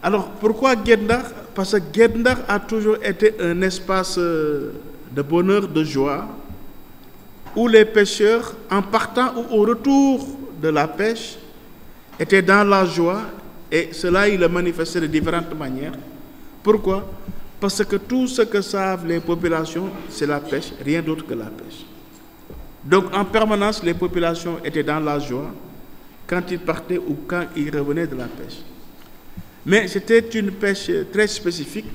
Alors, pourquoi Guet Ndar? Parce que Guet Ndar a toujours été un espace de bonheur, de joie, où les pêcheurs, en partant ou au retour de la pêche, étaient dans la joie, et cela, ils le manifestaient de différentes manières. Pourquoi? Parce que tout ce que savent les populations, c'est la pêche, rien d'autre que la pêche. Donc, en permanence, les populations étaient dans la joie quand ils partaient ou quand ils revenaient de la pêche. Mais c'était une pêche très spécifique.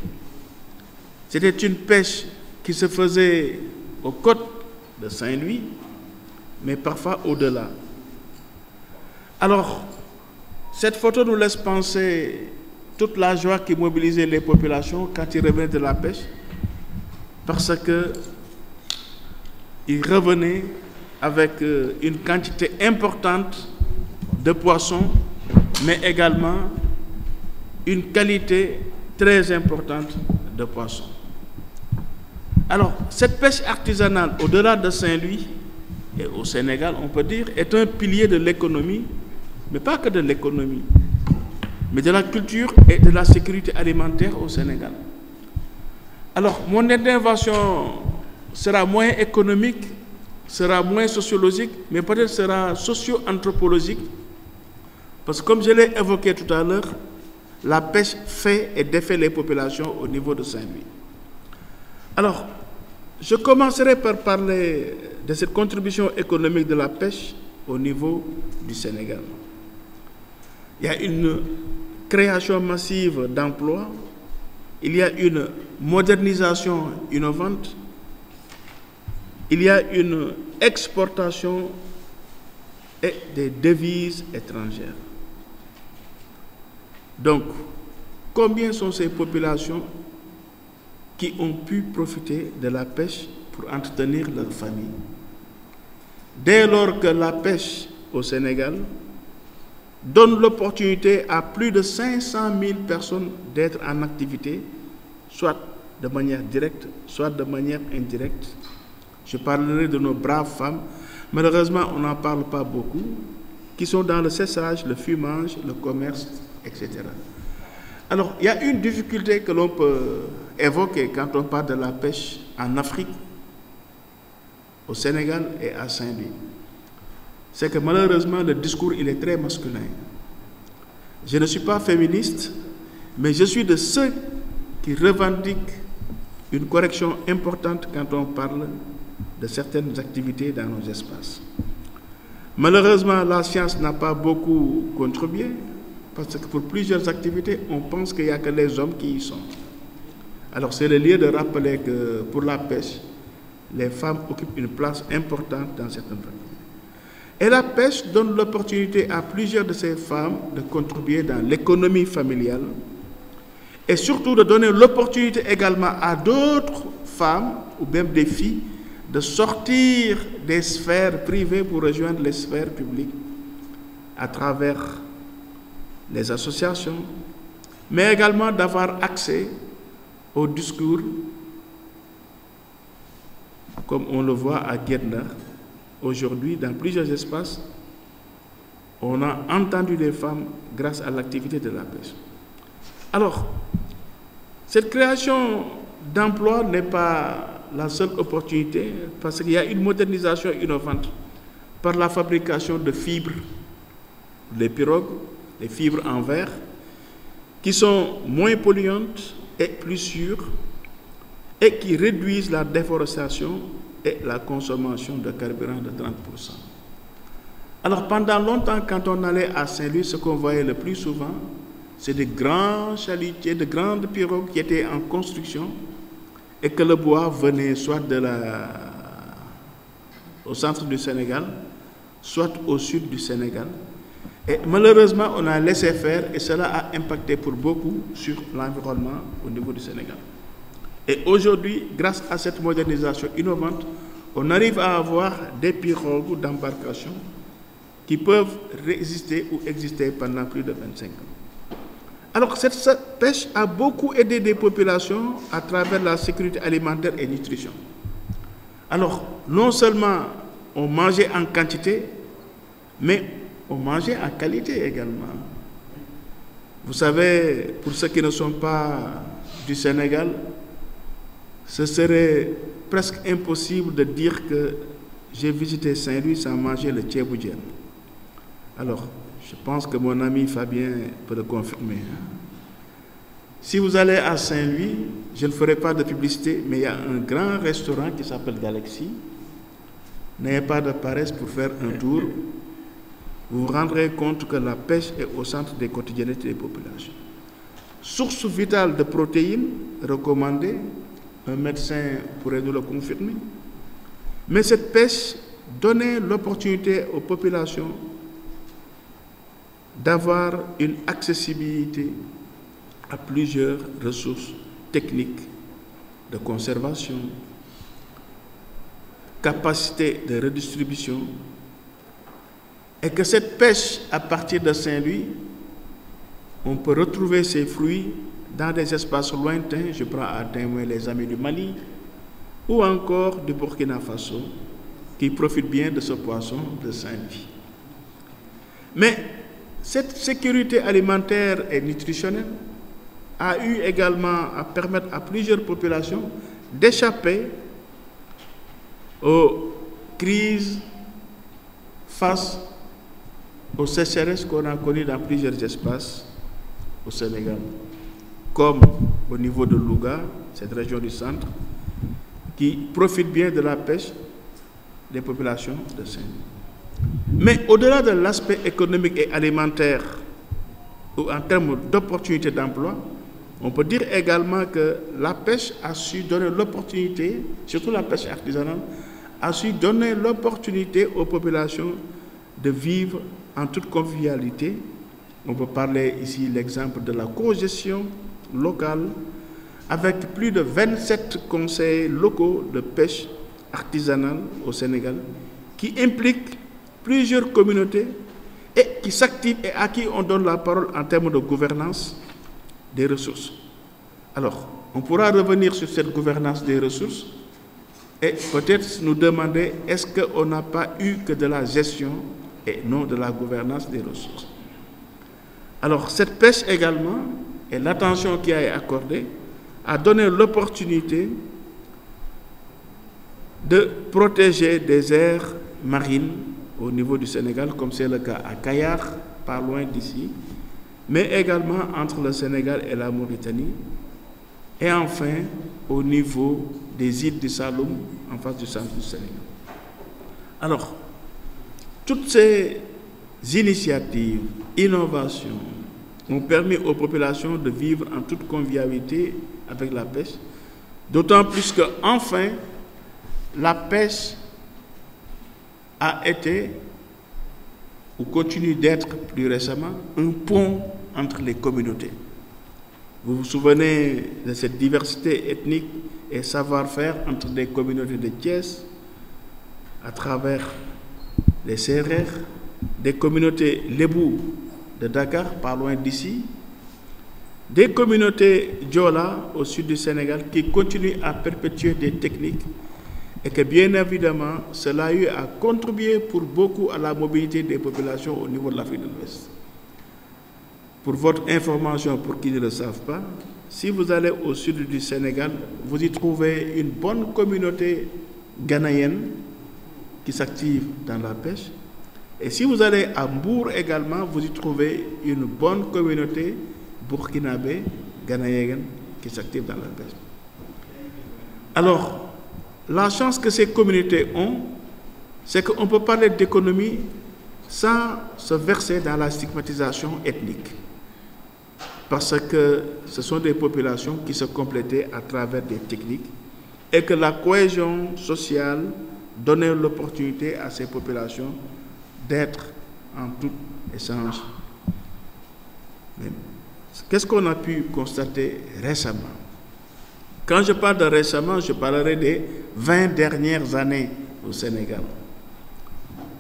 C'était une pêche qui se faisait aux côtes de Saint-Louis, mais parfois au-delà. Alors, cette photo nous laisse penser toute la joie qui mobilisait les populations quand ils revenaient de la pêche, parce qu'ils revenaient avec une quantité importante de poissons, mais également une qualité très importante de poissons. Alors, cette pêche artisanale, au-delà de Saint-Louis et au Sénégal, on peut dire, est un pilier de l'économie, mais pas que de l'économie, mais de la culture et de la sécurité alimentaire au Sénégal. Alors, mon intervention sera moins économique, sera moins sociologique, mais peut-être sera socio-anthropologique, parce que comme je l'ai évoqué tout à l'heure, la pêche fait et défait les populations au niveau de Saint-Louis. Alors, je commencerai par parler de cette contribution économique de la pêche au niveau du Sénégal. Il y a une création massive d'emplois, il y a une modernisation innovante, il y a une exportation et des devises étrangères. Donc, combien sont ces populations qui ont pu profiter de la pêche pour entretenir leur famille? Dès lors que la pêche au Sénégal donne l'opportunité à plus de 500 000 personnes d'être en activité, soit de manière directe, soit de manière indirecte. Je parlerai de nos braves femmes, malheureusement on n'en parle pas beaucoup, qui sont dans le séchage, le fumage, le commerce, etc. Alors, il y a une difficulté que l'on peut évoquer quand on parle de la pêche en Afrique, au Sénégal et à Saint-Louis. C'est que malheureusement, le discours, il est très masculin. Je ne suis pas féministe, mais je suis de ceux qui revendiquent une correction importante quand on parle de certaines activités dans nos espaces. Malheureusement, la science n'a pas beaucoup contribué, parce que pour plusieurs activités, on pense qu'il n'y a que les hommes qui y sont. Alors c'est le lieu de rappeler que pour la pêche, les femmes occupent une place importante dans certaines activités. Et la pêche donne l'opportunité à plusieurs de ces femmes de contribuer dans l'économie familiale et surtout de donner l'opportunité également à d'autres femmes ou même des filles de sortir des sphères privées pour rejoindre les sphères publiques à travers les associations, mais également d'avoir accès au discours, comme on le voit à Guet Ndar. Aujourd'hui, dans plusieurs espaces, on a entendu les femmes grâce à l'activité de la pêche. Alors, cette création d'emplois n'est pas la seule opportunité, parce qu'il y a une modernisation innovante par la fabrication de fibres, les pirogues, les fibres en verre, qui sont moins polluantes et plus sûres, et qui réduisent la déforestation et la consommation de carburant de 30%. Alors pendant longtemps, quand on allait à Saint-Louis, ce qu'on voyait le plus souvent, c'est des grands chalutiers, de grandes pirogues qui étaient en construction et que le bois venait soit au centre du Sénégal, soit au sud du Sénégal. Et malheureusement, on a laissé faire et cela a impacté pour beaucoup sur l'environnement au niveau du Sénégal. Et aujourd'hui, grâce à cette modernisation innovante, on arrive à avoir des pirogues d'embarcation qui peuvent résister ou exister pendant plus de 25 ans. Alors, cette pêche a beaucoup aidé des populations à travers la sécurité alimentaire et nutrition. Alors, non seulement on mangeait en quantité, mais on mangeait en qualité également. Vous savez, pour ceux qui ne sont pas du Sénégal, ce serait presque impossible de dire que j'ai visité Saint-Louis sans manger le tchéboudienne. Alors, je pense que mon ami Fabien peut le confirmer. Si vous allez à Saint-Louis, je ne ferai pas de publicité, mais il y a un grand restaurant qui s'appelle Galaxy. N'ayez pas de paresse pour faire un tour. Vous vous rendrez compte que la pêche est au centre des quotidiennetés des populations. Source vitale de protéines recommandée, un médecin pourrait nous le confirmer. Mais cette pêche donnait l'opportunité aux populations d'avoir une accessibilité à plusieurs ressources techniques de conservation, capacité de redistribution, et que cette pêche à partir de Saint-Louis, on peut retrouver ses fruits dans des espaces lointains, je prends à témoin les amis du Mali, ou encore du Burkina Faso, qui profitent bien de ce poisson de Saint-Louis. Mais cette sécurité alimentaire et nutritionnelle a eu également à permettre à plusieurs populations d'échapper aux crises face aux sécheresses qu'on a connues dans plusieurs espaces au Sénégal, comme au niveau de Louga, cette région du centre, qui profite bien de la pêche des populations de Saint-Louis. Mais au-delà de l'aspect économique et alimentaire, ou en termes d'opportunités d'emploi, on peut dire également que la pêche a su donner l'opportunité, surtout la pêche artisanale, a su donner l'opportunité aux populations de vivre en toute convivialité. On peut parler ici l'exemple de la cogestion locale, avec plus de 27 conseils locaux de pêche artisanale au Sénégal, qui impliquent plusieurs communautés et qui s'activent et à qui on donne la parole en termes de gouvernance des ressources. Alors, on pourra revenir sur cette gouvernance des ressources et peut-être nous demander est-ce qu'on n'a pas eu que de la gestion et non de la gouvernance des ressources. Alors, cette pêche également, et l'attention qui a été accordée, a donné l'opportunité de protéger des aires marines au niveau du Sénégal, comme c'est le cas à Kayar, pas loin d'ici, mais également entre le Sénégal et la Mauritanie, et enfin au niveau des îles du Saloum, en face du centre du Sénégal. Alors, toutes ces initiatives, innovations, ont permis aux populations de vivre en toute convivialité avec la pêche, d'autant plus que, enfin, la pêche a été, ou continue d'être plus récemment, un pont entre les communautés. Vous vous souvenez de cette diversité ethnique et savoir-faire entre les communautés de Thiès, à travers les Sérères, des communautés Lébou de Dakar, pas loin d'ici, des communautés Diola au sud du Sénégal qui continuent à perpétuer des techniques et que bien évidemment cela a eu à contribuer pour beaucoup à la mobilité des populations au niveau de l'Afrique de l'Ouest. Pour votre information, pour qui ne le savent pas, si vous allez au sud du Sénégal, vous y trouvez une bonne communauté ghanéenne qui s'active dans la pêche. Et si vous allez à Mbour également, vous y trouvez une bonne communauté burkinabé, ghanéenne, qui s'active dans la pêche. Alors, la chance que ces communautés ont, c'est qu'on peut parler d'économie sans se verser dans la stigmatisation ethnique. Parce que ce sont des populations qui se complétaient à travers des techniques et que la cohésion sociale donnait l'opportunité à ces populations d'être en tout échange. Qu'est-ce qu'on a pu constater récemment? Quand je parle de récemment, je parlerai des 20 dernières années au Sénégal.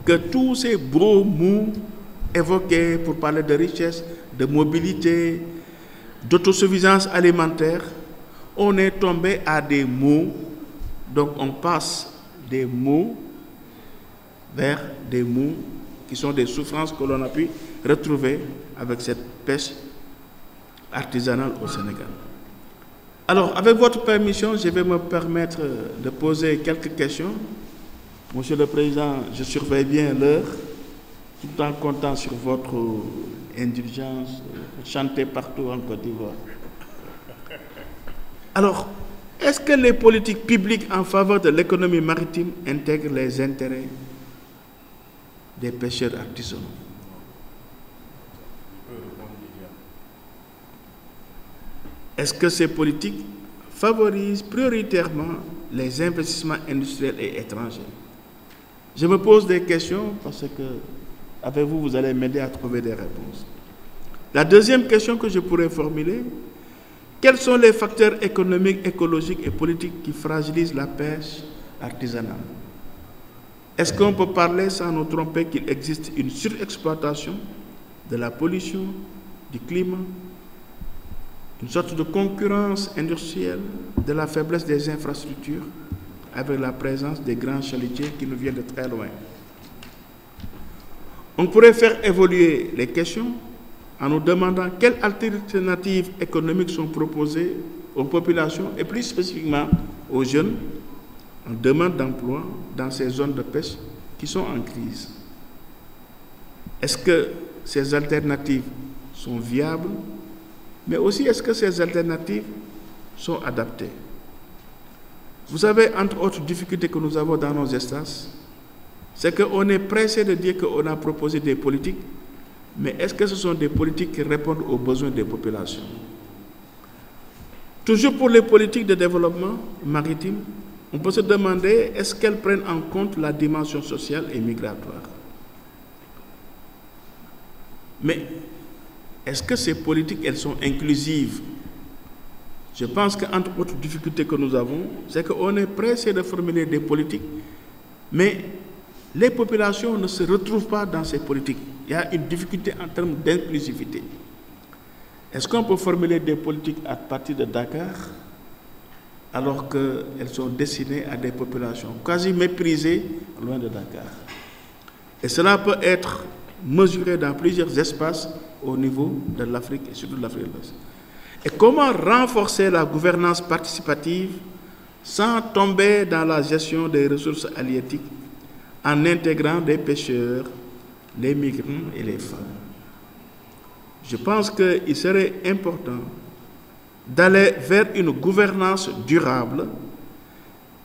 Que tous ces beaux mots évoqués pour parler de richesse, de mobilité, d'autosuffisance alimentaire, on est tombé à des mots, donc on passe des mots vers des mots qui sont des souffrances que l'on a pu retrouver avec cette pêche artisanale au Sénégal. Alors, avec votre permission, je vais me permettre de poser quelques questions. Monsieur le Président, je surveille bien l'heure, tout en comptant sur votre indulgence, chanter partout en Côte d'Ivoire. Alors, est-ce que les politiques publiques en faveur de l'économie maritime intègrent les intérêts des pêcheurs artisanaux? Est-ce que ces politiques favorisent prioritairement les investissements industriels et étrangers? Je me pose des questions parce que, avec vous, vous allez m'aider à trouver des réponses. La deuxième question que je pourrais formuler, quels sont les facteurs économiques, écologiques et politiques qui fragilisent la pêche artisanale? Est-ce qu'on peut parler sans nous tromper qu'il existe une surexploitation, de la pollution, du climat, une sorte de concurrence industrielle, de la faiblesse des infrastructures, avec la présence des grands chalutiers qui nous viennent de très loin? On pourrait faire évoluer les questions en nous demandant quelles alternatives économiques sont proposées aux populations et plus spécifiquement aux jeunes en demande d'emploi dans ces zones de pêche qui sont en crise. Est-ce que ces alternatives sont viables, mais aussi est-ce que ces alternatives sont adaptées? Vous savez, entre autres difficultés que nous avons dans nos espaces, c'est qu'on est pressé de dire qu'on a proposé des politiques, mais est-ce que ce sont des politiques qui répondent aux besoins des populations? Toujours pour les politiques de développement maritime, on peut se demander est-ce qu'elles prennent en compte la dimension sociale et migratoire? Mais est-ce que ces politiques, elles sont inclusives? Je pense qu'entre autres difficultés que nous avons, c'est qu'on est pressé de formuler des politiques, mais les populations ne se retrouvent pas dans ces politiques. Il y a une difficulté en termes d'inclusivité. Est-ce qu'on peut formuler des politiques à partir de Dakar alors qu'elles sont destinées à des populations quasi méprisées loin de Dakar? Et cela peut être mesuré dans plusieurs espaces au niveau de l'Afrique et surtout de l'Afrique de l'Ouest. Et comment renforcer la gouvernance participative sans tomber dans la gestion des ressources halieutiques en intégrant des pêcheurs, les migrants et les femmes? Je pense qu'il serait important d'aller vers une gouvernance durable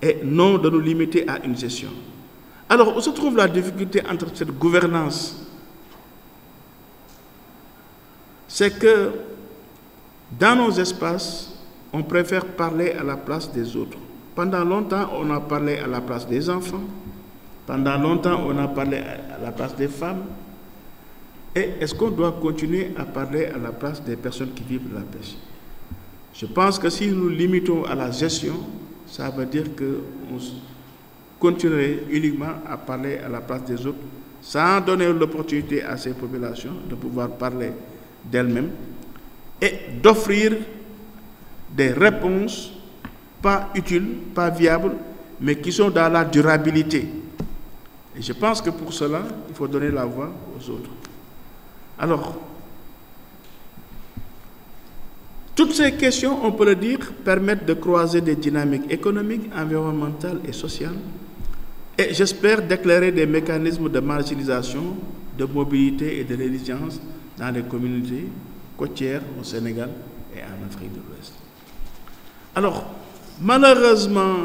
et non de nous limiter à une gestion. Alors, où se trouve la difficulté entre cette gouvernance? C'est que dans nos espaces, on préfère parler à la place des autres. Pendant longtemps, on a parlé à la place des enfants. Pendant longtemps, on a parlé à la place des femmes. Et est-ce qu'on doit continuer à parler à la place des personnes qui vivent de la pêche? Je pense que si nous limitons à la gestion, ça veut dire qu'on continuerait uniquement à parler à la place des autres, sans donner l'opportunité à ces populations de pouvoir parler d'elles-mêmes et d'offrir des réponses pas utiles, pas viables, mais qui sont dans la durabilité. Et je pense que pour cela, il faut donner la voix aux autres. Alors, toutes ces questions, on peut le dire, permettent de croiser des dynamiques économiques, environnementales et sociales, et j'espère d'éclairer des mécanismes de marginalisation, de mobilité et de résilience dans les communautés côtières au Sénégal et en Afrique de l'Ouest. Alors, malheureusement,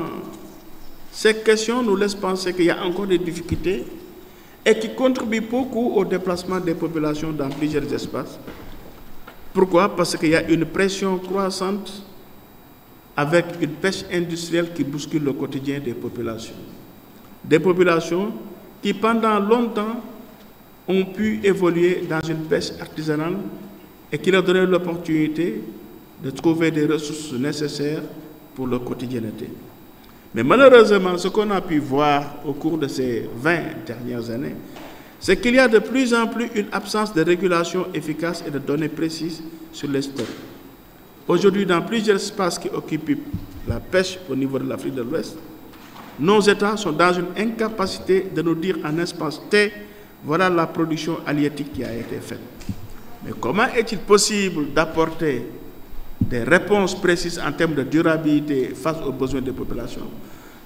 ces questions nous laissent penser qu'il y a encore des difficultés et qui contribuent beaucoup au déplacement des populations dans plusieurs espaces. Pourquoi? Parce qu'il y a une pression croissante avec une pêche industrielle qui bouscule le quotidien des populations. Des populations qui, pendant longtemps, ont pu évoluer dans une pêche artisanale et qui leur donnait l'opportunité de trouver des ressources nécessaires pour leur quotidienneté. Mais malheureusement, ce qu'on a pu voir au cours de ces 20 dernières années, c'est qu'il y a de plus en plus une absence de régulation efficace et de données précises sur les stocks. Aujourd'hui, dans plusieurs espaces qui occupent la pêche au niveau de l'Afrique de l'Ouest, nos États sont dans une incapacité de nous dire en espace T, voilà la production halieutique qui a été faite. Mais comment est-il possible d'apporter des réponses précises en termes de durabilité face aux besoins des populations,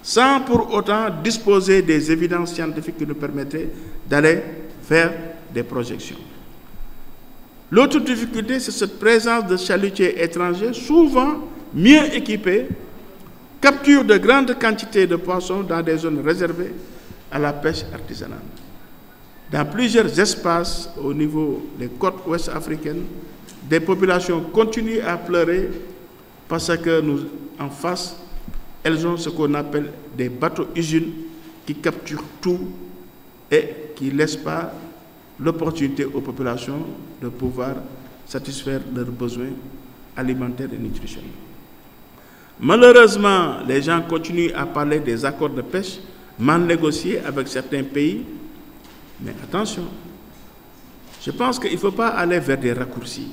sans pour autant disposer des évidences scientifiques qui nous permettraient d'aller vers des projections? L'autre difficulté, c'est cette présence de chalutiers étrangers, souvent mieux équipés, capture de grandes quantités de poissons dans des zones réservées à la pêche artisanale. Dans plusieurs espaces au niveau des côtes ouest africaines, des populations continuent à pleurer parce que nous, en face, elles ont ce qu'on appelle des bateaux-usines qui capturent tout et qui ne laissent pas l'opportunité aux populations de pouvoir satisfaire leurs besoins alimentaires et nutritionnels. Malheureusement, les gens continuent à parler des accords de pêche mal négociés avec certains pays. Mais attention, je pense qu'il ne faut pas aller vers des raccourcis.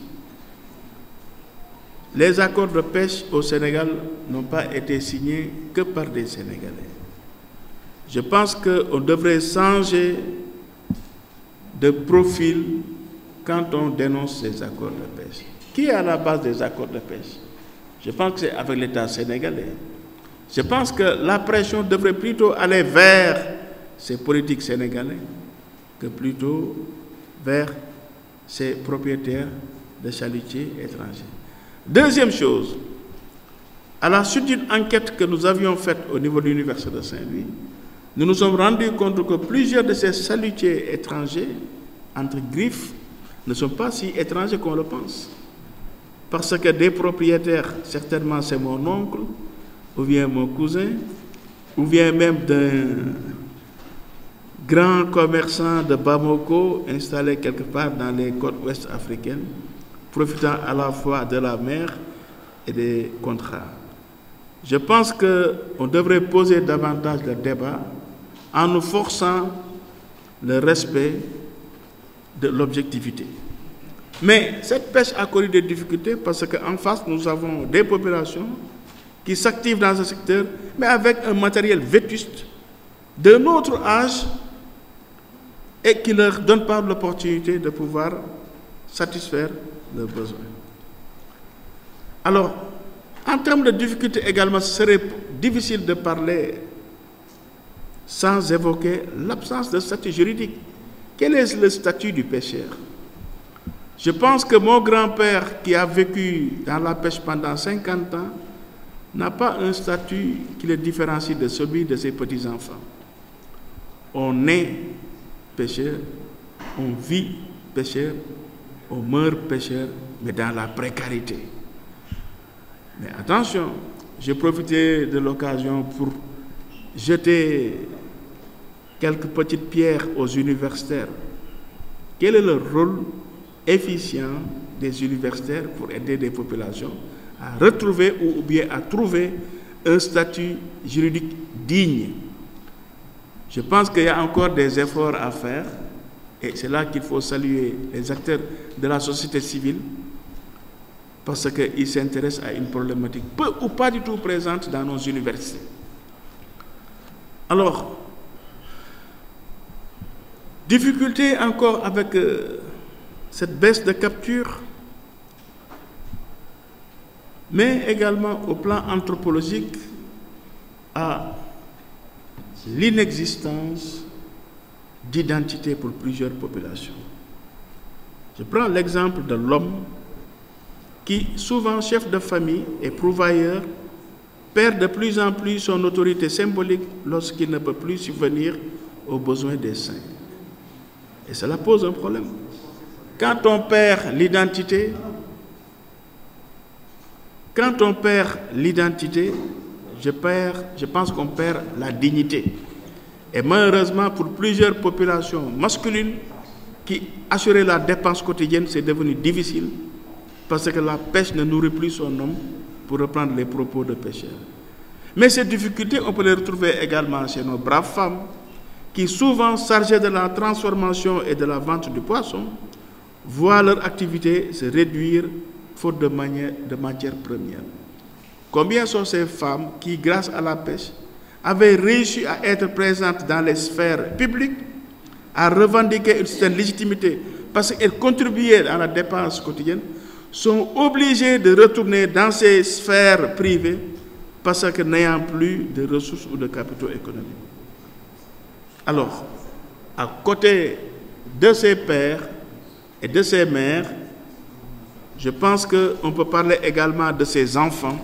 Les accords de pêche au Sénégal n'ont pas été signés que par des Sénégalais. Je pense qu'on devrait changer de profil quand on dénonce ces accords de pêche. Qui est à la base des accords de pêche? Je pense que c'est avec l'État sénégalais. Je pense que la pression devrait plutôt aller vers ces politiques sénégalais que plutôt vers ces propriétaires de chalutiers étrangers. Deuxième chose, à la suite d'une enquête que nous avions faite au niveau de l'Université de Saint-Louis, nous nous sommes rendus compte que plusieurs de ces chalutiers étrangers, entre griffes, ne sont pas si étrangers qu'on le pense. Parce que des propriétaires, certainement c'est mon oncle, ou bien mon cousin, ou bien même d'un grand commerçant de Bamako installé quelque part dans les côtes ouest africaines, profitant à la fois de la mer et des contrats. Je pense qu'on devrait poser davantage le débat en nous forçant le respect de l'objectivité. Mais cette pêche a connu des difficultés parce qu'en face, nous avons des populations qui s'activent dans ce secteur, mais avec un matériel vétuste d'un autre âge et qui ne leur donne pas l'opportunité de pouvoir satisfaire leurs besoins. Alors, en termes de difficultés également, ce serait difficile de parler sans évoquer l'absence de statut juridique. Quel est le statut du pêcheur? Je pense que mon grand-père, qui a vécu dans la pêche pendant 50 ans, n'a pas un statut qui le différencie de celui de ses petits-enfants. On est pêcheur, on vit pêcheur, on meurt pêcheur, mais dans la précarité. Mais attention, j'ai profité de l'occasion pour jeter quelques petites pierres aux universitaires. Quel est le rôle efficient des universitaires pour aider des populations à retrouver ou bien à trouver un statut juridique digne? Je pense qu'il y a encore des efforts à faire et c'est là qu'il faut saluer les acteurs de la société civile parce qu'ils s'intéressent à une problématique peu ou pas du tout présente dans nos universités. Alors, difficulté encore avec cette baisse de capture, mais également au plan anthropologique à l'inexistence d'identité pour plusieurs populations. Je prends l'exemple de l'homme qui, souvent chef de famille et pourvoyeur, perd de plus en plus son autorité symbolique lorsqu'il ne peut plus subvenir aux besoins des saints. Et cela pose un problème. Quand on perd l'identité, je pense qu'on perd la dignité. Et malheureusement, pour plusieurs populations masculines qui assuraient la dépense quotidienne, c'est devenu difficile parce que la pêche ne nourrit plus son homme, pour reprendre les propos de pêcheurs. Mais ces difficultés, on peut les retrouver également chez nos braves femmes qui, souvent chargées de la transformation et de la vente du poisson, voient leur activité se réduire faute de matières premières? Combien sont ces femmes qui, grâce à la pêche, avaient réussi à être présentes dans les sphères publiques, à revendiquer une certaine légitimité parce qu'elles contribuaient à la dépense quotidienne, sont obligées de retourner dans ces sphères privées parce que n'ayant plus de ressources ou de capitaux économiques. Alors, à côté de ces pères et de ces mères, je pense qu'on peut parler également de ces enfants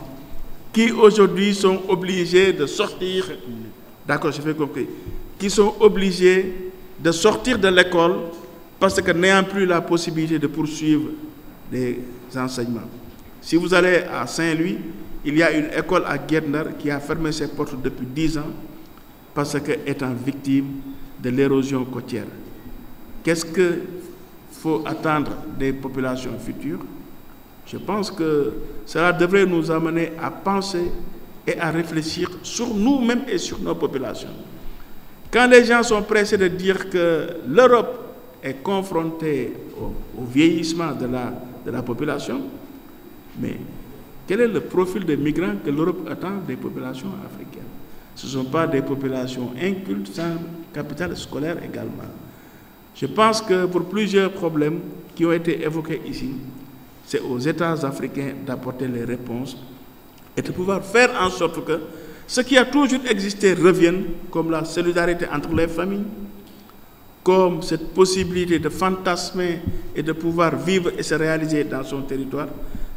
qui aujourd'hui sont obligés de sortir, d'accord, je fais compris, qui sont obligés de sortir de l'école parce que n'ayant plus la possibilité de poursuivre les enseignements. Si vous allez à Saint-Louis, il y a une école à Guerner qui a fermé ses portes depuis 10 ans parce qu'étant victime de l'érosion côtière. Qu'est-ce qu'il faut attendre des populations futures? Je pense que cela devrait nous amener à penser et à réfléchir sur nous-mêmes et sur nos populations. Quand les gens sont pressés de dire que l'Europe est confrontée au vieillissement de la population, mais quel est le profil des migrants que l'Europe attend des populations africaines? Ce ne sont pas des populations incultes, sans capital scolaire également. Je pense que pour plusieurs problèmes qui ont été évoqués ici, c'est aux États africains d'apporter les réponses et de pouvoir faire en sorte que ce qui a toujours existé revienne, comme la solidarité entre les familles, comme cette possibilité de fantasmer et de pouvoir vivre et se réaliser dans son territoire,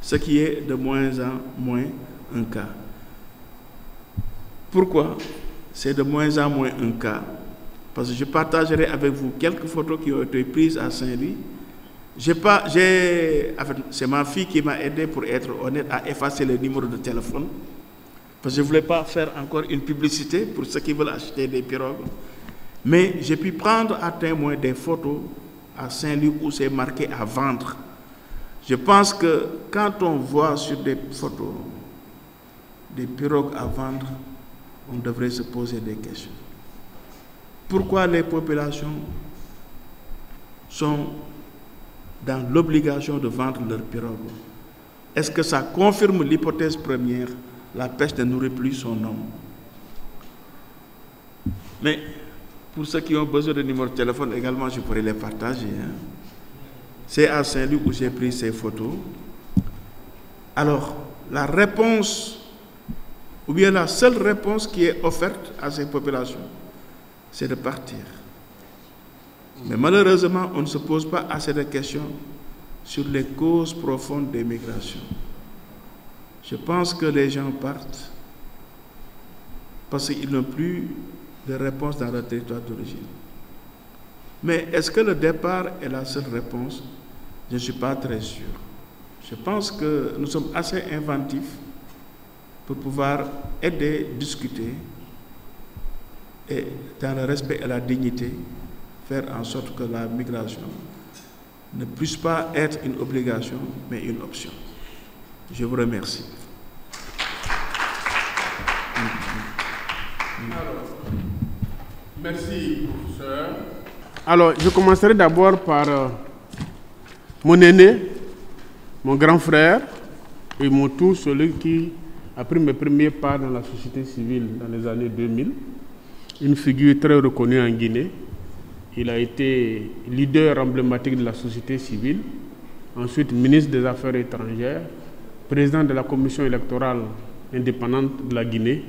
ce qui est de moins en moins un cas. Pourquoi c'est de moins en moins un cas? Parce que je partagerai avec vous quelques photos qui ont été prises à Saint-Louis. C'est ma fille qui m'a aidé, pour être honnête, à effacer le numéro de téléphone. Parce que je ne voulais pas faire encore une publicité pour ceux qui veulent acheter des pirogues. Mais j'ai pu prendre à témoin des photos à Saint-Louis où c'est marqué à vendre. Je pense que quand on voit sur des photos des pirogues à vendre, on devrait se poser des questions. Pourquoi les populations sont dans l'obligation de vendre leurs pirogues? Est-ce que ça confirme l'hypothèse première, la pêche ne nourrit plus son homme? Mais pour ceux qui ont besoin de numéro de téléphone également, je pourrais les partager. C'est à Saint-Louis où j'ai pris ces photos. Alors, la réponse, ou bien la seule réponse qui est offerte à ces populations, c'est de partir. Mais malheureusement, on ne se pose pas assez de questions sur les causes profondes des migrations. Je pense que les gens partent parce qu'ils n'ont plus de réponse dans leur territoire d'origine. Mais est-ce que le départ est la seule réponse? Je ne suis pas très sûr. Je pense que nous sommes assez inventifs pour pouvoir aider, discuter et, dans le respect et la dignité, faire en sorte que la migration ne puisse pas être une obligation, mais une option. Je vous remercie. Alors, merci, professeur. Alors, je commencerai d'abord par mon aîné, mon grand frère, et mon tout, celui qui a pris mes premiers pas dans la société civile dans les années 2000. Une figure très reconnue en Guinée. Il a été leader emblématique de la société civile, ensuite ministre des Affaires étrangères, président de la commission électorale indépendante de la Guinée,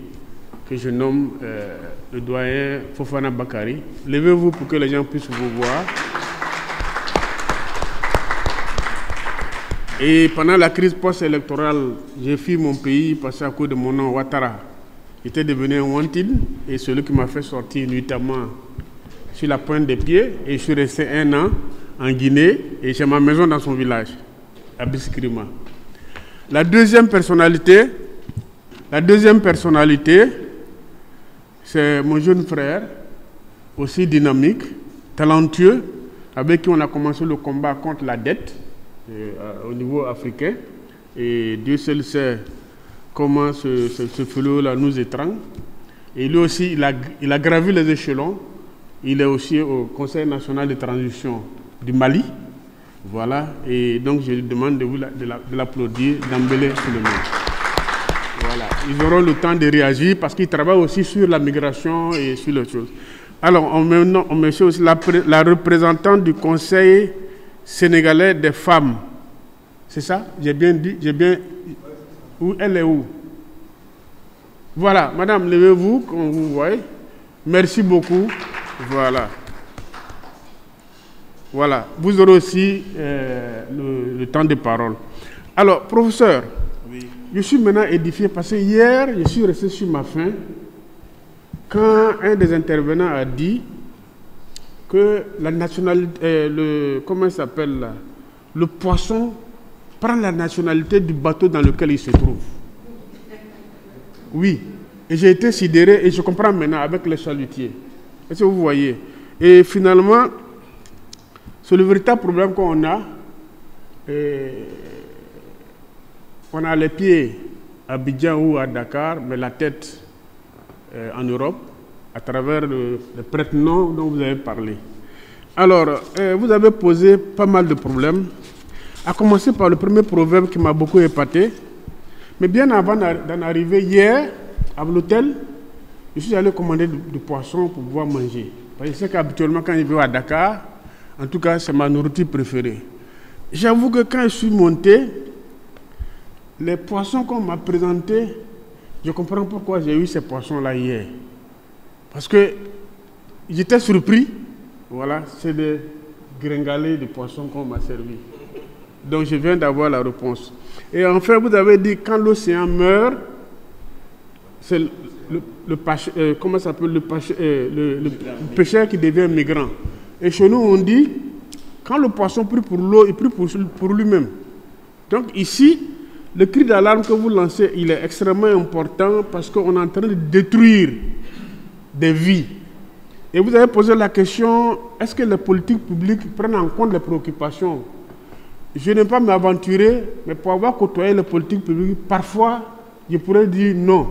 que je nomme le doyen Fofana Bakary. Levez-vous pour que les gens puissent vous voir. Et pendant la crise post-électorale, j'ai fui mon pays parce qu'à cause de mon nom Ouattara. J'étais devenu un wanted et celui qui m'a fait sortir nuitamment sur la pointe des pieds, et je suis resté 1 an en Guinée et j'ai ma maison dans son village, à Biskrima. La deuxième personnalité, c'est mon jeune frère, aussi dynamique, talentueux, avec qui on a commencé le combat contre la dette au niveau africain. Et Dieu seul sait comment ce fléau-là nous étrangle. Et lui aussi, il a gravi les échelons. Il est aussi au Conseil national de transition du Mali. Voilà, et donc je lui demande de l'applaudir, d'emblée sur le monde. Voilà, ils auront le temps de réagir parce qu'ils travaillent aussi sur la migration et sur les choses. Alors, on met aussi la représentante du Conseil sénégalais des femmes. C'est ça? J'ai bien dit? Où elle est où? Voilà, madame, levez-vous, comme vous voyez. Merci beaucoup. Voilà. Voilà, vous aurez aussi le temps de parole. Alors, professeur, oui. Je suis maintenant édifié parce que hier, je suis resté sur ma faim quand un des intervenants a dit que la nationalité, comment il s'appelle là, le poisson prend la nationalité du bateau dans lequel il se trouve. Oui, et j'ai été sidéré et je comprends maintenant avec les chalutiers. Est-ce que vous voyez? Et finalement, c'est le véritable problème qu'on a. On a les pieds à Abidjan ou à Dakar, mais la tête en Europe, à travers le prête-nom dont vous avez parlé. Alors, vous avez posé pas mal de problèmes, à commencer par le premier proverbe qui m'a beaucoup épaté. Mais bien avant d'en arriver, hier, à l'hôtel, je suis allé commander du poisson pour pouvoir manger. Parce que je sais qu'habituellement, quand je vais à Dakar, en tout cas, c'est ma nourriture préférée. J'avoue que quand je suis monté, les poissons qu'on m'a présentés, je comprends pourquoi j'ai eu ces poissons-là hier. Parce que j'étais surpris. Voilà, c'est des gringalets de poissons qu'on m'a servi. Donc je viens d'avoir la réponse. Et enfin, vous avez dit quand l'océan meurt, c'est le pêcheur qui devient migrant. Et chez nous, on dit, quand le poisson prie pour l'eau, il prie pour lui-même. Donc ici, le cri d'alarme que vous lancez, il est extrêmement important parce qu'on est en train de détruire des vies. Et vous avez posé la question, est-ce que les politiques publiques prennent en compte les préoccupations? Je n'ai pas m'aventurer, mais pour avoir côtoyé les politiques publiques, parfois, je pourrais dire non.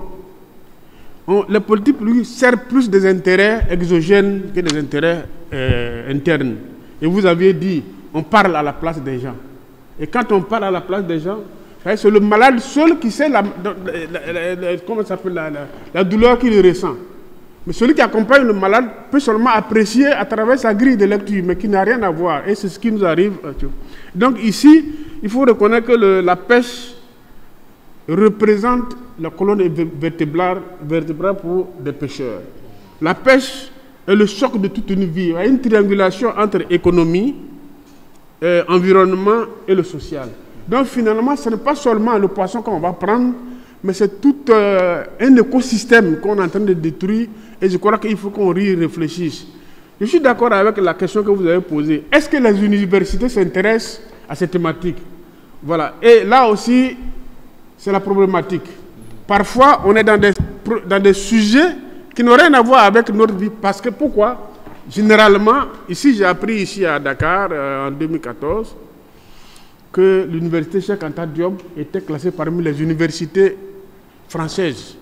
Les politiques publiques servent plus des intérêts exogènes que des intérêts internes. Et vous aviez dit, on parle à la place des gens. Et quand on parle à la place des gens, c'est le malade seul qui sait comment ça s'appelle, la douleur qu'il ressent. Mais celui qui accompagne le malade peut seulement apprécier à travers sa grille de lecture, mais qui n'a rien à voir. Et c'est ce qui nous arrive. Donc ici, il faut reconnaître que la pêche représente la colonne vertébrale pour des pêcheurs. La pêche est le choc de toute une vie. Il y a une triangulation entre économie, environnement et le social. Donc finalement, ce n'est pas seulement le poisson qu'on va prendre, mais c'est tout un écosystème qu'on est en train de détruire et je crois qu'il faut qu'on y réfléchisse. Je suis d'accord avec la question que vous avez posée. Est-ce que les universités s'intéressent à cette thématique? Voilà. Et là aussi, c'est la problématique. Parfois, on est dans des sujets qui n'ont rien à voir avec notre vie. Parce que pourquoi? Généralement, ici, j'ai appris ici à Dakar en 2014 que l'université Cheikh Anta Diop était classée parmi les universités françaises.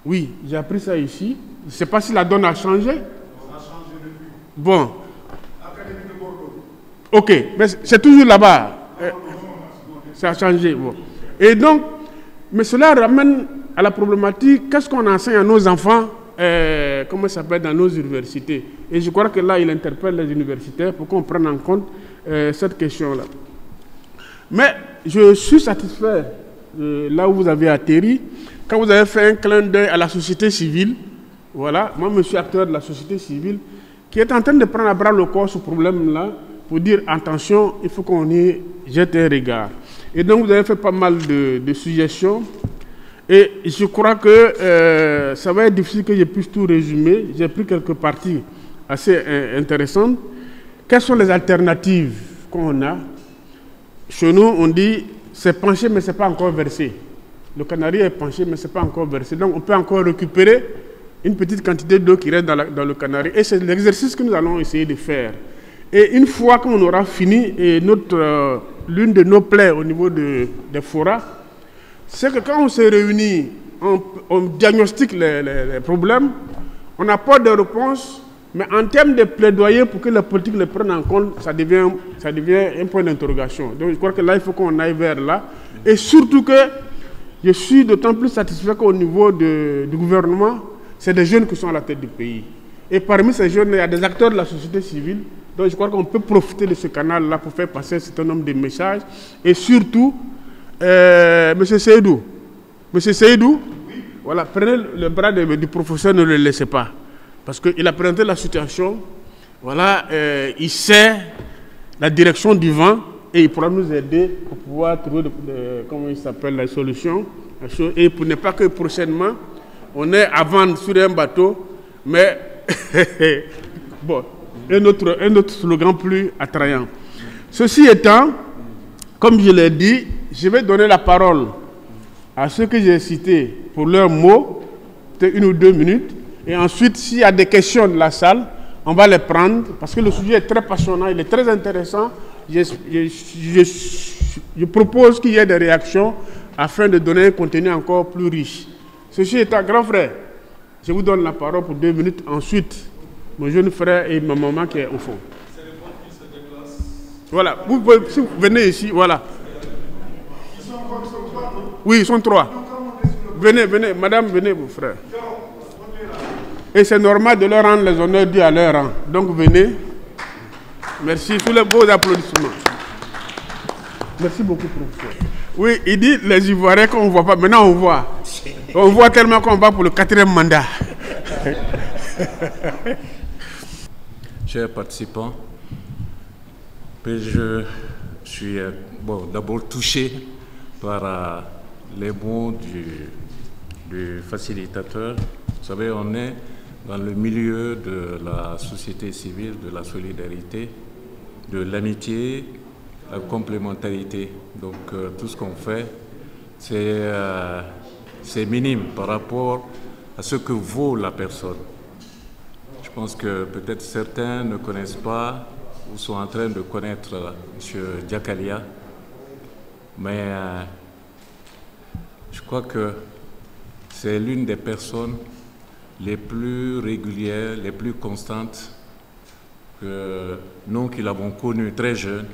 Oui, j'ai appris ça ici. Je ne sais pas si la donne a changé. On a changé depuis. Bon. Académie de Bordeaux. Ok, mais c'est toujours là-bas. Ça a changé. Bon. Et donc, mais cela ramène à la problématique, qu'est-ce qu'on enseigne à nos enfants, comment ça s'appelle, dans nos universités. Et je crois que là, il interpelle les universitaires pour qu'on prenne en compte cette question-là. Mais je suis satisfait là où vous avez atterri, quand vous avez fait un clin d'œil à la société civile. Voilà, moi je suis acteur de la société civile qui est en train de prendre à bras le corps ce problème-là pour dire attention, il faut qu'on y jette un regard. Et donc vous avez fait pas mal de suggestions et je crois que ça va être difficile que je puisse tout résumer. J'ai pris quelques parties assez intéressantes. Quelles sont les alternatives qu'on a? Chez nous, on dit c'est penché, mais ce n'est pas encore versé. Le canari est penché, mais ce n'est pas encore versé. Donc, on peut encore récupérer une petite quantité d'eau qui reste dans le canari. Et c'est l'exercice que nous allons essayer de faire. Et une fois qu'on aura fini, et l'une de nos plaies au niveau des forats, c'est que quand on se réunit, on diagnostique les problèmes, on apporte des réponses Mais en termes de plaidoyer pour que la politique le prenne en compte, ça devient un point d'interrogation. Donc je crois que là, il faut qu'on aille vers là. Et surtout que je suis d'autant plus satisfait qu'au niveau du gouvernement, c'est des jeunes qui sont à la tête du pays. Et parmi ces jeunes, il y a des acteurs de la société civile. Donc je crois qu'on peut profiter de ce canal-là pour faire passer un certain nombre de messages. Et surtout, M. Seydou, oui. Voilà, prenez le bras du professeur, ne le laissez pas. Parce qu'il a présenté la situation, voilà, il sait la direction du vent et il pourra nous aider pour pouvoir trouver, comment il s'appelle, la solution. Et pour ne pas que prochainement, on ait à vendre sur un bateau, mais bon, un autre slogan plus attrayant. Ceci étant, comme je l'ai dit, je vais donner la parole à ceux que j'ai cités pour leurs mots, peut-être 1 ou 2 minutes. Et ensuite, s'il y a des questions de la salle, on va les prendre, parce que le sujet est très passionnant, il est très intéressant. Je propose qu'il y ait des réactions afin de donner un contenu encore plus riche. Ceci étant, grand frère, je vous donne la parole pour 2 minutes. Ensuite, mon jeune frère et ma maman qui est au fond. C'est le bon qui se déplace. Voilà, vous pouvez, si vous venez ici, voilà. Ils sont 3, non? Oui, ils sont 3. Venez, madame, venez, vos frères. Et c'est normal de leur rendre les honneurs dus à leur rang. Donc venez. Merci, tous les beaux applaudissements. Merci beaucoup, professeur. Oui, il dit les Ivoiriens qu'on ne voit pas. Maintenant, on voit. On voit tellement qu'on va pour le 4e mandat. Chers participants, je suis d'abord touché par les mots du facilitateur. Vous savez, on est dans le milieu de la société civile, de la solidarité, de l'amitié, la complémentarité. Donc tout ce qu'on fait, c'est minime par rapport à ce que vaut la personne. Je pense que peut-être certains ne connaissent pas ou sont en train de connaître M. Diakalia, mais je crois que c'est l'une des personnes les plus régulières, les plus constantes que nous qui l'avons connu très jeune.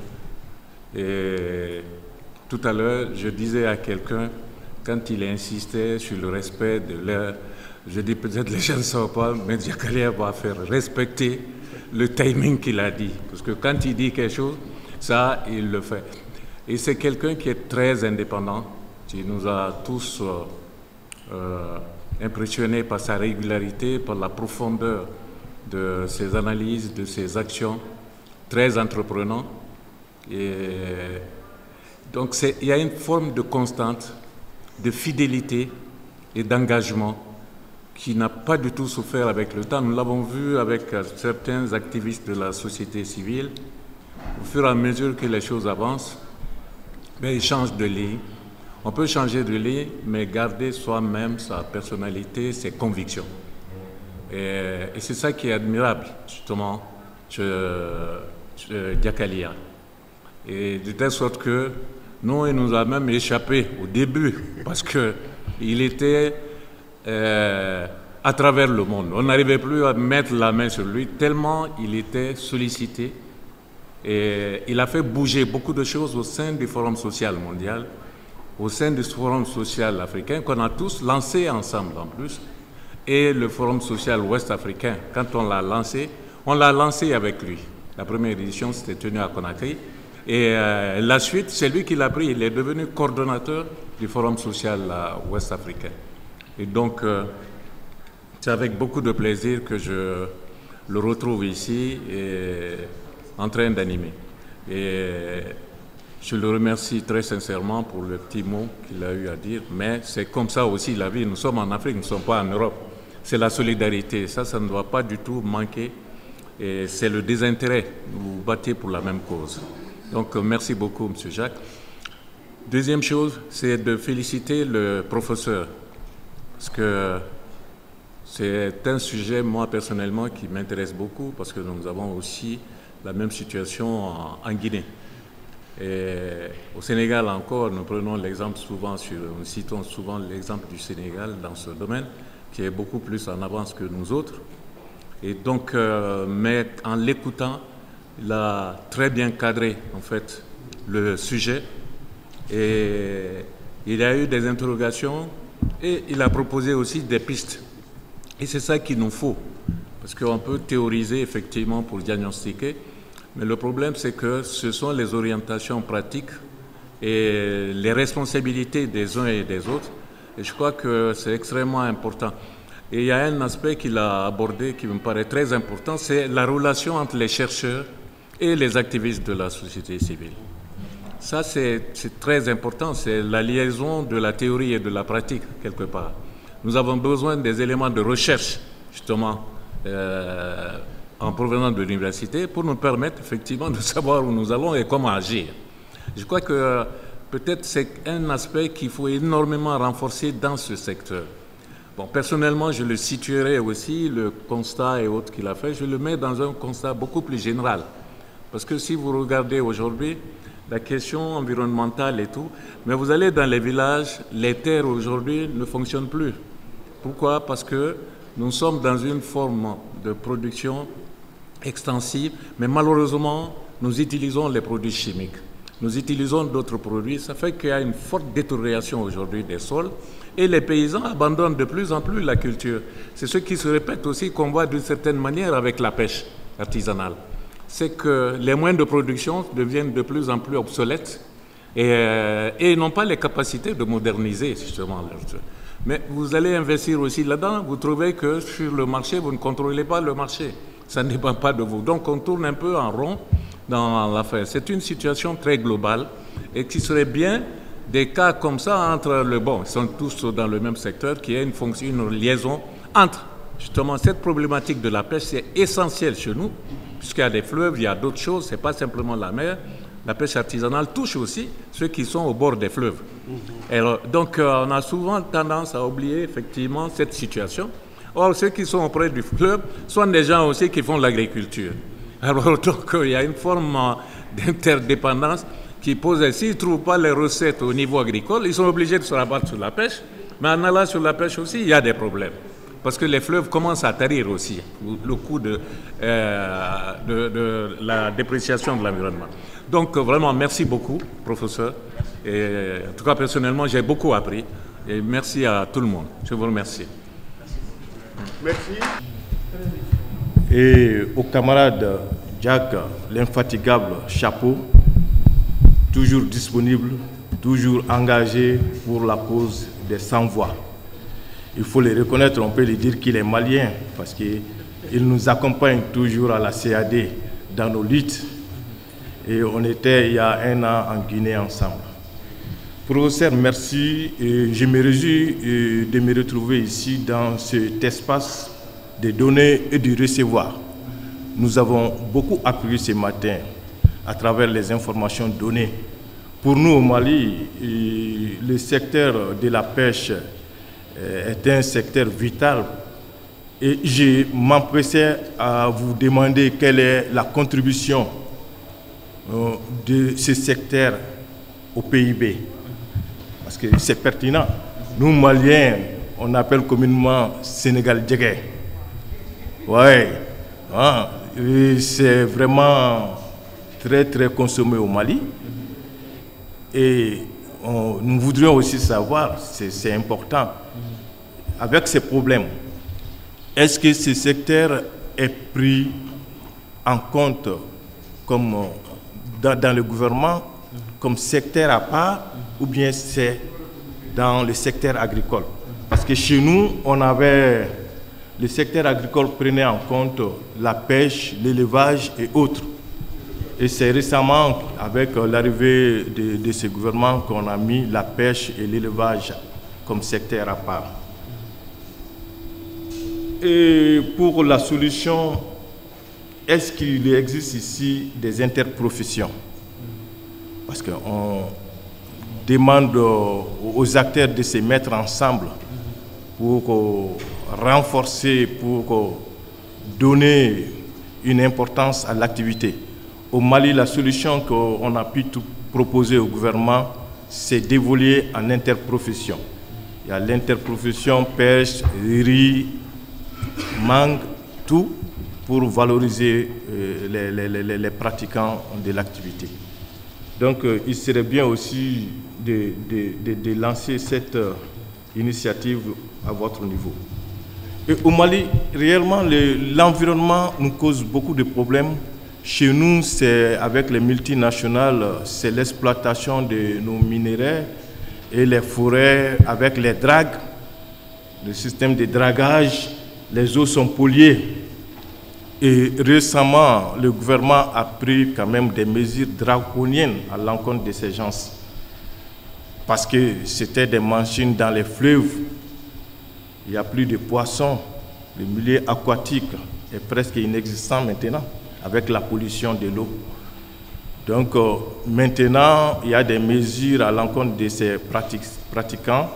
Et tout à l'heure, je disais à quelqu'un, quand il insistait sur le respect de l'heure, je dis peut-être les gens ne savent pas, mais Diakalia va faire respecter le timing qu'il a dit. Parce que quand il dit quelque chose, ça, il le fait. Et c'est quelqu'un qui est très indépendant, qui nous a tous impressionnés par sa régularité, par la profondeur de ses analyses, de ses actions, très entreprenant. Et donc il y a une forme de constante, de fidélité et d'engagement qui n'a pas du tout souffert avec le temps. Nous l'avons vu avec certains activistes de la société civile. Au fur et à mesure que les choses avancent, ils changent de ligne. On peut changer de ligne, mais garder soi-même sa personnalité, ses convictions. Et c'est ça qui est admirable, justement, chez Diakalia. Et de telle sorte que nous, il nous a même échappé au début, parce qu'il était à travers le monde. On n'arrivait plus à mettre la main sur lui, tellement il était sollicité. Et il a fait bouger beaucoup de choses au sein du Forum social mondial, au sein du Forum social africain, qu'on a tous lancé ensemble en plus. Et le Forum social ouest africain, quand on l'a lancé avec lui. La première édition s'était tenue à Conakry. Et la suite, c'est lui qui l'a pris. Il est devenu coordonnateur du Forum social ouest africain. Et donc, c'est avec beaucoup de plaisir que je le retrouve ici et en train d'animer. Et je le remercie très sincèrement pour le petit mot qu'il a eu à dire. Mais c'est comme ça aussi la vie. Nous sommes en Afrique, nous ne sommes pas en Europe. C'est la solidarité. Ça ne doit pas du tout manquer. Et c'est le désintérêt. Vous battez pour la même cause. Donc, merci beaucoup, M. Jacques. Deuxième chose, c'est de féliciter le professeur. Parce que c'est un sujet, moi, personnellement, qui m'intéresse beaucoup, parce que nous avons aussi la même situation en Guinée. Et au Sénégal encore, nous prenons l'exemple souvent, nous citons souvent l'exemple du Sénégal dans ce domaine, qui est beaucoup plus en avance que nous autres. Et donc, mais en l'écoutant, il a très bien cadré en fait le sujet et il a eu des interrogations et il a proposé aussi des pistes. Et c'est ça qu'il nous faut, parce qu'on peut théoriser effectivement pour diagnostiquer, mais le problème c'est que ce sont les orientations pratiques et les responsabilités des uns et des autres. Et je crois que c'est extrêmement important. Et il y a un aspect qu'il a abordé qui me paraît très important, c'est la relation entre les chercheurs et les activistes de la société civile. Ça, c'est très important, c'est la liaison de la théorie et de la pratique, quelque part. Nous avons besoin des éléments de recherche, justement, en provenance de l'université, pour nous permettre, effectivement, de savoir où nous allons et comment agir. Je crois que peut-être c'est un aspect qu'il faut énormément renforcer dans ce secteur. Bon, personnellement, je le situerai aussi, le constat et autres qu'il a fait, je le mets dans un constat beaucoup plus général. Parce que si vous regardez aujourd'hui, la question environnementale et tout, mais vous allez dans les villages, les terres aujourd'hui ne fonctionnent plus. Pourquoi? Parce que nous sommes dans une forme de production extensive, mais malheureusement, nous utilisons les produits chimiques. Nous utilisons d'autres produits, ça fait qu'il y a une forte détérioration aujourd'hui des sols et les paysans abandonnent de plus en plus la culture. C'est ce qui se répète aussi qu'on voit d'une certaine manière avec la pêche artisanale. C'est que les moyens de production deviennent de plus en plus obsolètes et n'ont pas les capacités de moderniser justement leur truc. Mais vous allez investir aussi là-dedans, vous trouvez que sur le marché, vous ne contrôlez pas le marché. Ça ne dépend pas de vous. Donc on tourne un peu en rond dans l'affaire. C'est une situation très globale et qui serait bien des cas comme ça entre le bon, ils sont tous dans le même secteur, qui est une liaison entre justement cette problématique de la pêche, c'est essentiel chez nous, puisqu'il y a des fleuves, il y a d'autres choses, c'est pas simplement la mer. La pêche artisanale touche aussi ceux qui sont au bord des fleuves. Alors, donc on a souvent tendance à oublier effectivement cette situation. Or, ceux qui sont auprès du fleuve sont des gens aussi qui font l'agriculture. Alors, donc, il y a une forme d'interdépendance qui pose, s'ils ne trouvent pas les recettes au niveau agricole, ils sont obligés de se rabattre sur la pêche. Mais en allant sur la pêche aussi, il y a des problèmes. Parce que les fleuves commencent à tarir aussi le coût de la dépréciation de l'environnement. Donc, vraiment, merci beaucoup, professeur. Et, en tout cas, personnellement, j'ai beaucoup appris. Et merci à tout le monde. Je vous remercie. Merci. Et au camarade Jack, l'infatigable chapeau, toujours disponible, toujours engagé pour la cause des sans-voix. Il faut le reconnaître, on peut lui dire qu'il est malien, parce qu'il nous accompagne toujours à la CAD dans nos luttes. Et on était il y a 1 an en Guinée ensemble. Professeur, merci. Et je me réjouis de me retrouver ici dans cet espace de donner et de recevoir. Nous avons beaucoup appris ce matin à travers les informations données. Pour nous au Mali, le secteur de la pêche est un secteur vital. Et je m'empressais à vous demander quelle est la contribution de ce secteur au PIB. Parce que c'est pertinent. Nous, Maliens, on appelle communément Sénégal Djegé. Ouais. Hein, c'est vraiment très, très consommé au Mali. Et nous voudrions aussi savoir, c'est important, avec ces problèmes, est-ce que ce secteur est pris en compte comme dans le gouvernement, comme secteur à part, ou bien c'est dans le secteur agricole? Parce que chez nous, on avait, le secteur agricole prenait en compte la pêche, l'élevage et autres. Et c'est récemment, avec l'arrivée de ce gouvernement, qu'on a mis la pêche et l'élevage comme secteur à part. Et pour la solution, est-ce qu'il existe ici des interprofessions? Parce qu'on demande aux acteurs de se mettre ensemble pour renforcer, pour donner une importance à l'activité. Au Mali, la solution qu'on a pu proposer au gouvernement, c'est d'évoluer en interprofession. Il y a l'interprofession pêche, riz, mangue, tout. pour valoriser les pratiquants de l'activité. Donc il serait bien aussi de lancer cette initiative à votre niveau. Et au Mali, réellement, l'environnement nous cause beaucoup de problèmes. Chez nous, c'est avec les multinationales, c'est l'exploitation de nos minéraux et les forêts avec les dragues, le système de dragage, les eaux sont polluées. Et récemment, le gouvernement a pris quand même des mesures draconiennes à l'encontre de ces gens. Parce que c'était des machines dans les fleuves. Il n'y a plus de poissons. Le milieu aquatique est presque inexistant maintenant avec la pollution de l'eau. Donc maintenant, il y a des mesures à l'encontre de ces pratiquants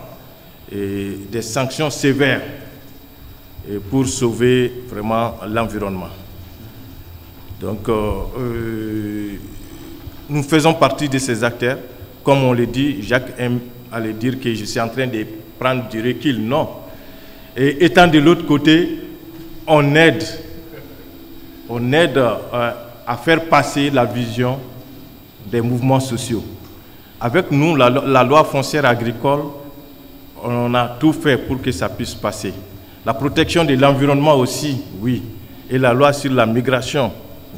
et des sanctions sévères pour sauver vraiment l'environnement. Donc nous faisons partie de ces acteurs. Comme on le dit, Jacques aime à le dire que je suis en train de prendre du recul. Non. Et étant de l'autre côté, on aide à faire passer la vision des mouvements sociaux. Avec nous, la loi foncière agricole, on a tout fait pour que ça puisse passer. La protection de l'environnement aussi, oui. Et la loi sur la migration,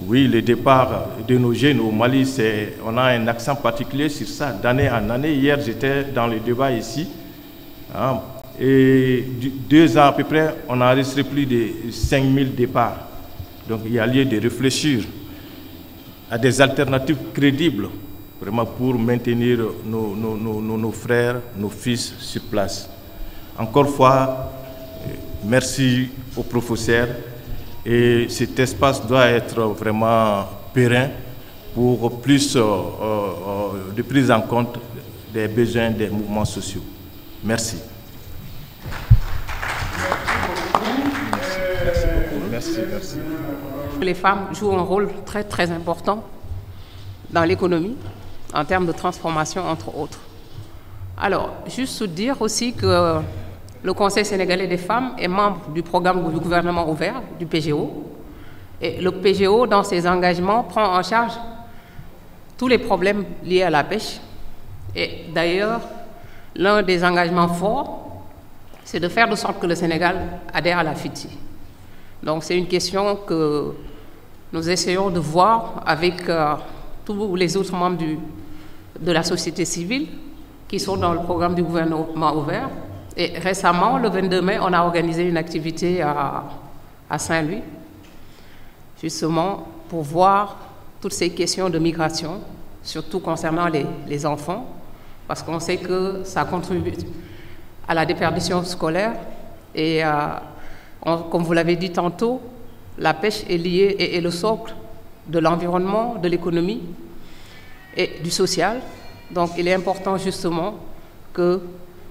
oui, le départ de nos jeunes au Mali, on a un accent particulier sur ça, d'année en année. Hier, j'étais dans le débat ici. Hein, et 2 ans à peu près, on a enregistré plus de 5000 départs. Donc il y a lieu de réfléchir à des alternatives crédibles, vraiment pour maintenir nos frères, nos fils sur place. Encore une fois, merci aux professeurs. Et cet espace doit être vraiment périn pour plus de prise en compte des besoins des mouvements sociaux. Merci. Merci. Les femmes jouent un rôle très très important dans l'économie, en termes de transformation entre autres. Alors, juste dire aussi que le Conseil sénégalais des femmes est membre du programme du gouvernement ouvert, du PGO. Et le PGO, dans ses engagements, prend en charge tous les problèmes liés à la pêche. Et d'ailleurs, l'un des engagements forts, c'est de faire de sorte que le Sénégal adhère à la FIDCI. Donc c'est une question que nous essayons de voir avec tous les autres membres de la société civile qui sont dans le programme du gouvernement ouvert. Et récemment, le 22 mai, on a organisé une activité à Saint-Louis, justement pour voir toutes ces questions de migration, surtout concernant les enfants, parce qu'on sait que ça contribue à la déperdition scolaire. Et comme vous l'avez dit tantôt, la pêche est liée et est le socle de l'environnement, de l'économie et du social. Donc il est important justement que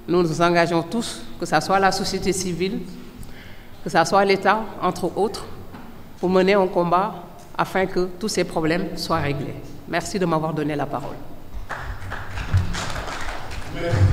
nous nous engageons tous, que ce soit la société civile, que ce soit l'État, entre autres, pour mener un combat afin que tous ces problèmes soient réglés. Merci de m'avoir donné la parole. Merci.